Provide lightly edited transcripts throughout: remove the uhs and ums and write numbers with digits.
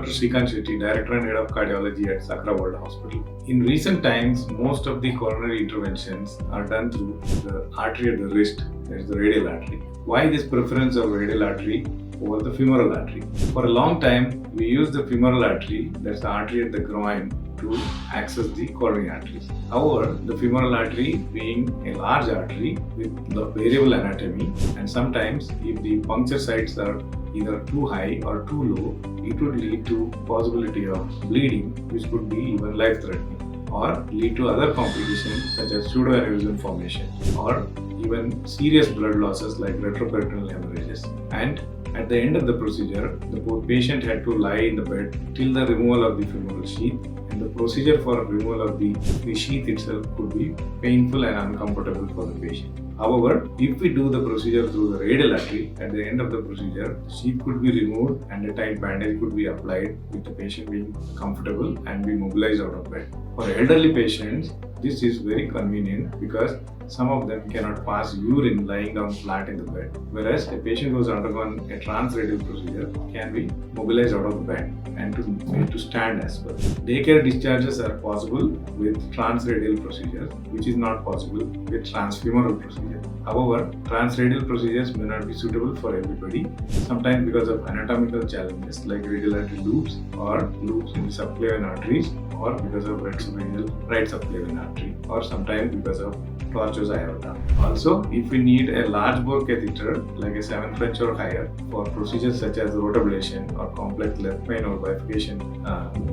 Dr. Sreekanth Shetty, Director and Head of Cardiology at Sakra World Hospital. In recent times, most of the coronary interventions are done through the artery at the wrist, that is the radial artery. Why this preference of radial artery over the femoral artery? For a long time, we used the femoral artery, that's the artery at the groin, to access the coronary arteries. However, the femoral artery being a large artery with variable anatomy, and sometimes if the puncture sites are either too high or too low, it would lead to possibility of bleeding, which could be even life-threatening, or lead to other complications such as pseudoaneurysm formation, or even serious blood losses like retroperitoneal hemorrhages. And at the end of the procedure, the patient had to lie in the bed till the removal of the femoral sheath, and the procedure for removal of the sheath itself could be painful and uncomfortable for the patient. However, if we do the procedure through the radial artery, at the end of the procedure, the sheath could be removed and a tight bandage could be applied with the patient being comfortable and be mobilized out of bed. For elderly patients, this is very convenient because some of them cannot pass urine lying down flat in the bed, whereas a patient who has undergone a transradial procedure can be mobilized out of the bed and to stand as well. Daycare discharges are possible with transradial procedures, which is not possible with transfemoral procedure. However, transradial procedures may not be suitable for everybody, sometimes because of anatomical challenges like radial artery loops or loops in the subclavian arteries, or because of right subclavian artery, or sometimes because of tortuous aorta. Also, if we need a large bore catheter like a 7 French or higher for procedures such as rotablation or complex left main or bifurcation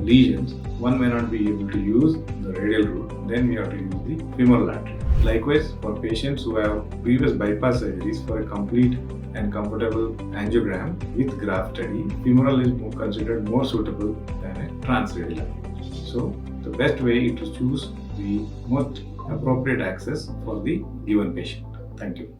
lesions, one may not be able to use the radial route. Then we have to use the femoral artery. Likewise, for patients who have previous bypass surgeries for a complete and comfortable angiogram with graft study, femoral is considered more suitable than a transradial artery. So, the best way is to choose the most appropriate access for the given patient. Thank you.